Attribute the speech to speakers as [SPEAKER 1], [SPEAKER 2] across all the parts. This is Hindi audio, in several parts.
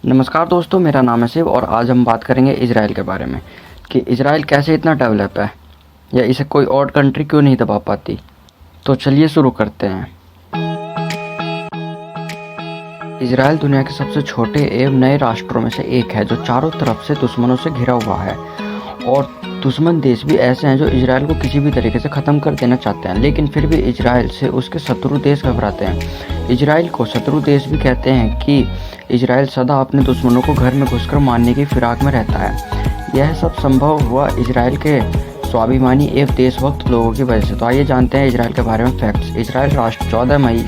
[SPEAKER 1] नमस्कार दोस्तों, मेरा नाम है शिव और आज हम बात करेंगे इजराइल के बारे में कि इजराइल कैसे इतना डेवलप है या इसे कोई और कंट्री क्यों नहीं दबा पाती। तो चलिए शुरू करते हैं। इजराइल दुनिया के सबसे छोटे एवं नए राष्ट्रों में से एक है जो चारों तरफ से दुश्मनों से घिरा हुआ है और दुश्मन देश भी ऐसे हैं जो इजराइल को किसी भी तरीके से ख़त्म कर देना चाहते हैं, लेकिन फिर भी इजराइल से उसके शत्रु देश घबराते हैं। इजराइल को शत्रु देश भी कहते हैं कि इजराइल सदा अपने दुश्मनों को घर में घुसकर मारने की फिराक में रहता है। यह सब संभव हुआ इजराइल के स्वाभिमानी एवं देशभक्त लोगों की वजह से। तो आइए जानते हैं इजराइल के बारे में फैक्ट्स। इजराइल राष्ट्र 14 मई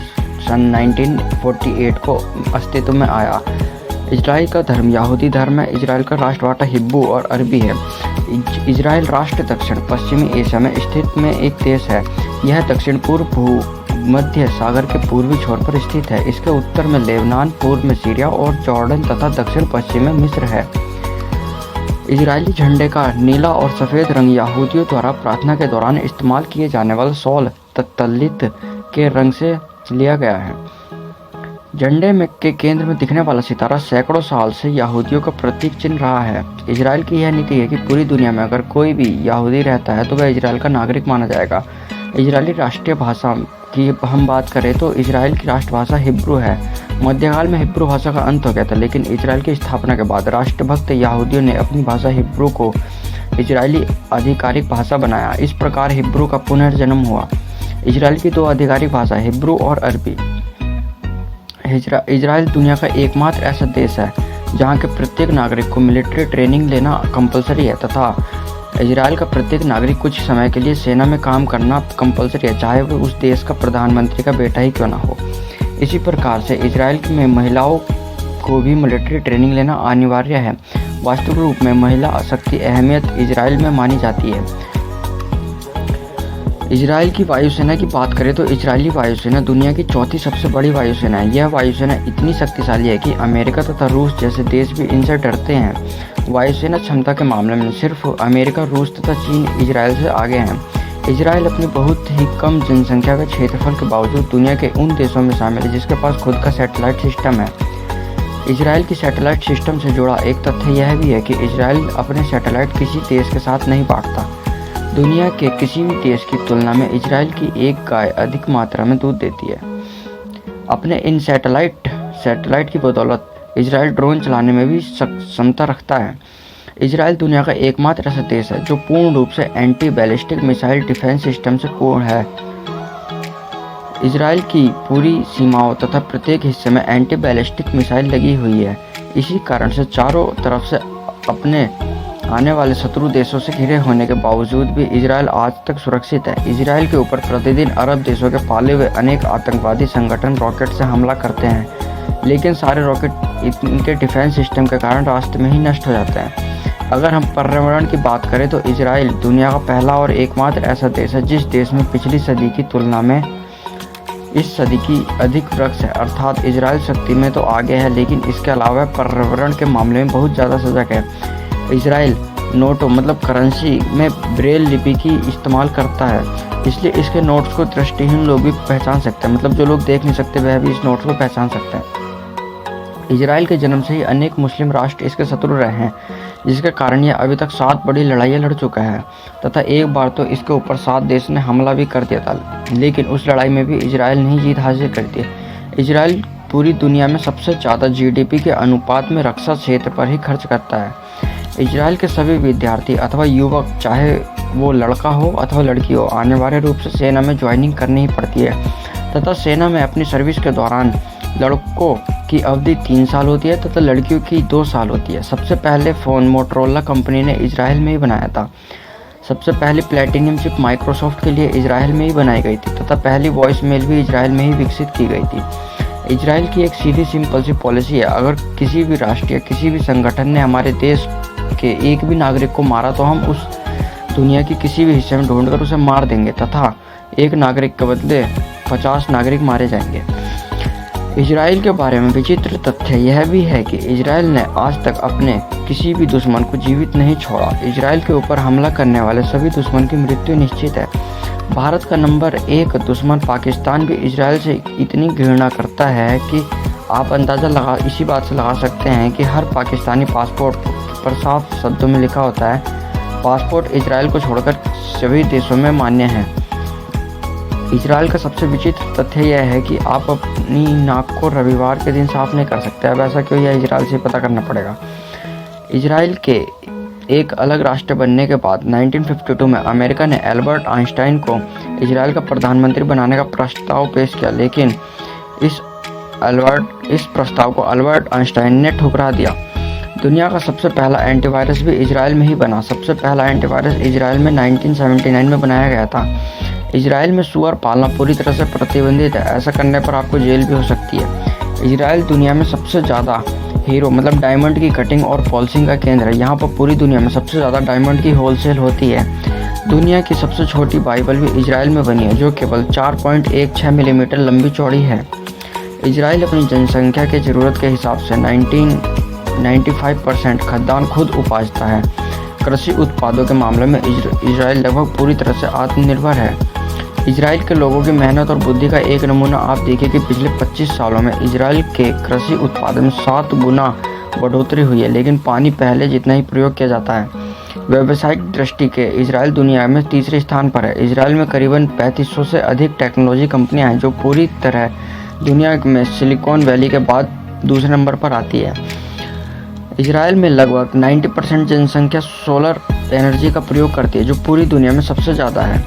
[SPEAKER 1] सन 1948 को अस्तित्व में आया। इजराइल का धर्म यहूदी धर्म है। इजराइल का राष्ट्रभाषा हिब्रू और अरबी है। इजराइल राष्ट्र दक्षिण पश्चिमी एशिया में स्थित में एक देश है। यह दक्षिण पूर्व भूमध्य सागर के पूर्वी छोर पर स्थित है। इसके उत्तर में लेबनान, पूर्व में सीरिया और जॉर्डन तथा दक्षिण पश्चिम में मिस्र है। इजरायली झंडे का नीला और सफ़ेद रंग यहूदियों द्वारा प्रार्थना के दौरान इस्तेमाल किए जाने वाले शॉल तत्तलित के रंग से लिया गया है। झंडे में के केंद्र में दिखने वाला सितारा सैकड़ों साल से यहूदियों का प्रतीक चिन्ह रहा है। इजराइल की यह नीति है कि पूरी दुनिया में अगर कोई भी यहूदी रहता है तो वह इजराइल का नागरिक माना जाएगा। इजरायली राष्ट्रीय भाषा की हम बात करें तो इजराइल की राष्ट्रभाषा हिब्रू है। मध्यकाल में हिब्रू भाषा का अंत हो गया था, लेकिन इजराइल की स्थापना के बाद राष्ट्रभक्त यहूदियों ने अपनी भाषा हिब्रू को इजरायली आधिकारिक भाषा बनाया। इस प्रकार हिब्रू का पुनर्जन्म हुआ। इजराइल की दो आधिकारिक भाषा हिब्रू और अरबी। इजराइल दुनिया का एकमात्र ऐसा देश है जहां के प्रत्येक नागरिक को मिलिट्री ट्रेनिंग लेना कंपलसरी है तथा इजराइल का प्रत्येक नागरिक कुछ समय के लिए सेना में काम करना कंपलसरी है, चाहे वो उस देश का प्रधानमंत्री का बेटा ही क्यों ना हो। इसी प्रकार से इजराइल में महिलाओं को भी मिलिट्री ट्रेनिंग लेना अनिवार्य है। वास्तविक रूप में महिला शक्ति अहमियत इजराइल में मानी जाती है। इजराइल की वायुसेना की बात करें तो इजरायली वायुसेना दुनिया की चौथी सबसे बड़ी वायुसेना है। यह वायुसेना इतनी शक्तिशाली है कि अमेरिका तथा रूस जैसे देश भी इनसे डरते हैं। वायुसेना क्षमता के मामले में सिर्फ अमेरिका, रूस तथा चीन इजराइल से आगे हैं। इजराइल अपनी बहुत ही कम जनसंख्या व क्षेत्रफल के बावजूद दुनिया के उन देशों में शामिल है जिसके पास खुद का सैटेलाइट सिस्टम है। इजराइल की सैटेलाइट सिस्टम से जुड़ा एक तथ्य यह भी है कि इजराइल अपने सैटेलाइट किसी देश के साथ नहीं बांटता। दुनिया के किसी भी देश की तुलना में इजराइल की एक गाय अधिक मात्रा में दूध देती है। अपने इन सैटेलाइट की बदौलत इजराइल ड्रोन चलाने में भी क्षमता रखता है। इजराइल दुनिया का एकमात्र ऐसा देश है जो पूर्ण रूप से anti ballistic missile defence system से पूर्ण है। इजराइल की पूरी सीमाओं तथा प्रत्येक हिस्से में एंटी बैलिस्टिक मिसाइल लगी हुई है। इसी कारण से चारों तरफ से अपने आने वाले शत्रु देशों से घिरे होने के बावजूद भी इजराइल आज तक सुरक्षित है। इजराइल के ऊपर प्रतिदिन अरब देशों के पाले हुए अनेक आतंकवादी संगठन रॉकेट से हमला करते हैं, लेकिन सारे रॉकेट इनके डिफेंस सिस्टम के कारण रास्ते में ही नष्ट हो जाते हैं। अगर हम पर्यावरण की बात करें तो इजराइल दुनिया का पहला और एकमात्र ऐसा देश है जिस देश में पिछली सदी की तुलना में इस सदी की अधिक वृक्ष है। अर्थात इजराइल शक्ति में तो आगे है, लेकिन इसके अलावा पर्यावरण के मामले में बहुत ज़्यादा सजग है। इजराइल नोटों मतलब करेंसी में ब्रेल लिपि की इस्तेमाल करता है, इसलिए इसके नोट्स को दृष्टिहीन लोग भी पहचान सकते हैं। मतलब जो लोग देख नहीं सकते वह भी इस नोट्स को पहचान सकते हैं। इजराइल के जन्म से ही अनेक मुस्लिम राष्ट्र इसके शत्रु रहे हैं, जिसके कारण यह अभी तक 7 बड़ी लड़ाइयाँ लड़ चुका है तथा एक बार तो इसके ऊपर 7 देश ने हमला भी कर दिया था, लेकिन उस लड़ाई में भी इजराइल ने ही जीत हासिल कर दी। इजराइल पूरी दुनिया में सबसे ज़्यादा GDP के अनुपात में रक्षा क्षेत्र पर ही खर्च करता है। इजराइल के सभी विद्यार्थी अथवा युवक, चाहे वो लड़का हो अथवा लड़की हो, अनिवार्य रूप से सेना में ज्वाइनिंग करनी ही पड़ती है तथा सेना में अपनी सर्विस के दौरान लड़कों की अवधि 3 साल होती है तथा लड़कियों की 2 साल होती है। सबसे पहले फ़ोन मोटरोला कंपनी ने इजराइल में ही बनाया था। सबसे पहली प्लेटिनियम चिप माइक्रोसॉफ्ट के लिए इजराइल में ही बनाई गई थी तथा पहली वॉइस मेल भी इजराइल में ही विकसित की गई थी। इजराइल की एक सीधी सिंपल सी पॉलिसी है, अगर किसी भी राष्ट्र या किसी भी संगठन ने हमारे देश के एक भी नागरिक को मारा तो हम उस दुनिया की किसी भी हिस्से में ढूंढकर उसे मार देंगे तथा एक नागरिक के बदले 50 नागरिक मारे जाएंगे। इजराइल के बारे में विचित्र तथ्य यह भी है कि इजराइल ने आज तक अपने किसी भी दुश्मन को जीवित नहीं छोड़ा। इजराइल के ऊपर हमला करने वाले सभी दुश्मन की मृत्यु निश्चित है। भारत का नंबर 1 दुश्मन पाकिस्तान भी इजराइल से इतनी घृणा करता है कि आप अंदाज़ा इसी बात से लगा सकते हैं कि हर पाकिस्तानी पासपोर्ट पर साफ शब्दों में लिखा होता है, पासपोर्ट इजराइल को छोड़कर सभी देशों में मान्य है। इजराइल का सबसे विचित्र तथ्य यह है कि आप अपनी नाक को रविवार के दिन साफ नहीं कर सकते। अब ऐसा क्यों, यह इजराइल से पता करना पड़ेगा। इजराइल के एक अलग राष्ट्र बनने के बाद 1952 में अमेरिका ने एल्बर्ट आइंस्टाइन को इजराइल का प्रधानमंत्री बनाने का प्रस्ताव पेश किया, लेकिन इस प्रस्ताव को अल्बर्ट आइंस्टाइन ने ठुकरा दिया। दुनिया का सबसे पहला एंटीवायरस भी इजराइल में ही बना। सबसे पहला एंटीवायरस इजराइल में 1979 में बनाया गया था। इजराइल में सूअर पालना पूरी तरह से प्रतिबंधित है। ऐसा करने पर आपको जेल भी हो सकती है। इजराइल दुनिया में सबसे ज़्यादा हीरो मतलब डायमंड की कटिंग और पॉलिशिंग का केंद्र है। यहाँ पर पूरी दुनिया में सबसे ज़्यादा डायमंड की होलसेल होती है। दुनिया की सबसे छोटी बाइबल भी इजराइल में बनी है, जो केवल 4.16 मिलीमीटर लंबी चौड़ी है। इजराइल अपनी जनसंख्या की ज़रूरत के हिसाब से 95% खाद्यान्न खुद उपजाता है। कृषि उत्पादों के मामले में इजराइल लगभग पूरी तरह से आत्मनिर्भर है। इजराइल के लोगों की मेहनत और बुद्धि का एक नमूना आप देखिए कि पिछले 25 सालों में इजराइल के कृषि उत्पादन में 7 गुना बढ़ोतरी हुई है, लेकिन पानी पहले जितना ही प्रयोग किया जाता है। व्यावसायिक दृष्टि के इजराइल दुनिया में तीसरे स्थान पर है। इजराइल में करीबन 3500 से अधिक टेक्नोलॉजी कंपनियां हैं, जो पूरी तरह दुनिया में सिलिकॉन वैली के बाद दूसरे नंबर पर आती है। इजराइल में लगभग 90% जनसंख्या सोलर एनर्जी का प्रयोग करती है, जो पूरी दुनिया में सबसे ज़्यादा है।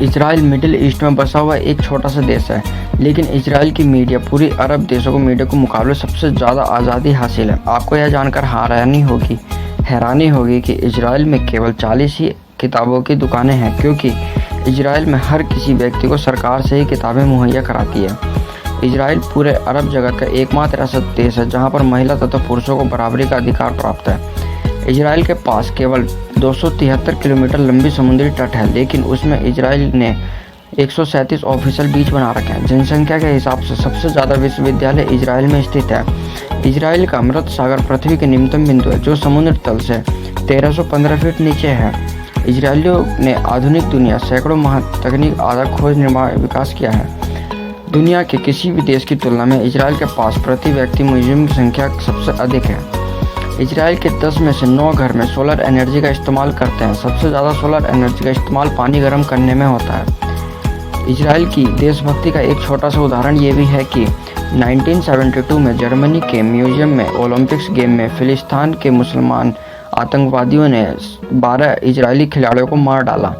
[SPEAKER 1] इजराइल मिडिल ईस्ट में बसा हुआ एक छोटा सा देश है, लेकिन इजराइल की मीडिया पूरी अरब देशों को मीडिया के मुकाबले सबसे ज़्यादा आज़ादी हासिल है। आपको यह जानकर हैरानी होगी कि इजराइल में केवल 40 ही किताबों की दुकानें हैं, क्योंकि इजराइल में हर किसी व्यक्ति को सरकार से ही किताबें मुहैया कराती है। इजराइल पूरे अरब जगत का एकमात्र ऐसा देश है जहाँ पर महिला तथा पुरुषों को बराबरी का अधिकार प्राप्त है। इजराइल के पास केवल 273 किलोमीटर लंबी समुद्री तट है, लेकिन उसमें इजराइल ने 137 ऑफिशियल बीच बना रखे हैं। जनसंख्या के हिसाब से सबसे ज़्यादा विश्वविद्यालय इजराइल में स्थित है। इजराइल का मृत सागर पृथ्वी के निम्नतम बिंदु है, जो समुद्र तल से 1315 फीट नीचे है। इजरायलियों ने आधुनिक दुनिया सैकड़ों तकनीक आधार खोज निर्माण विकास किया है। दुनिया के किसी भी देश की तुलना में इजराइल के पास प्रति व्यक्ति म्यूजियम की संख्या सबसे अधिक है। इजराइल के 10 में से 9 घर में सोलर एनर्जी का इस्तेमाल करते हैं। सबसे ज़्यादा सोलर एनर्जी का इस्तेमाल पानी गर्म करने में होता है। इजराइल की देशभक्ति का एक छोटा सा उदाहरण ये भी है कि 1972 में जर्मनी के म्यूजियम में ओलंपिक्स गेम में फिलिस्तीन के मुसलमान आतंकवादियों ने 12 इजरायली खिलाड़ियों को मार डाला।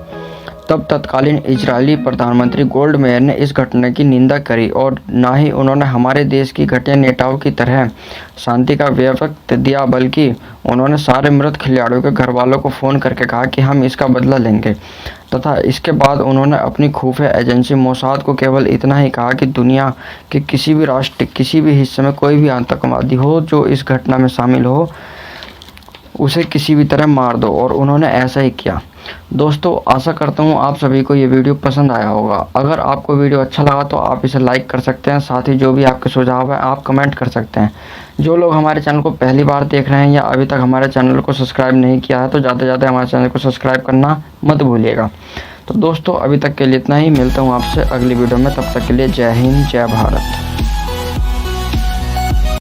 [SPEAKER 1] तब तत्कालीन इजरायली प्रधानमंत्री गोल्डमेयर ने इस घटना की निंदा करी, और न ही उन्होंने हमारे देश की घटिया नेताओं की तरह शांति का वक्त दिया, बल्कि उन्होंने सारे मृत खिलाड़ियों के घर वालों को फ़ोन करके कहा कि हम इसका बदला लेंगे। तथा इसके बाद उन्होंने अपनी खुफिया एजेंसी मोसाद को केवल इतना ही कहा कि दुनिया के किसी भी राष्ट्र किसी भी हिस्से में कोई भी आतंकवादी हो जो इस घटना में शामिल हो, उसे किसी भी तरह मार दो, और उन्होंने ऐसा ही किया। दोस्तों, आशा करता हूँ आप सभी को ये वीडियो पसंद आया होगा। अगर आपको वीडियो अच्छा लगा तो आप इसे लाइक कर सकते हैं। साथ ही जो भी आपके सुझाव है आप कमेंट कर सकते हैं। जो लोग हमारे चैनल को पहली बार देख रहे हैं या अभी तक हमारे चैनल को सब्सक्राइब नहीं किया है, तो ज़्यादा से ज़्यादा हमारे चैनल को सब्सक्राइब करना मत भूलिएगा। तो दोस्तों, अभी तक के लिए इतना ही। मिलता हूँ आपसे अगली वीडियो में। तब तक के लिए जय हिंद, जय भारत।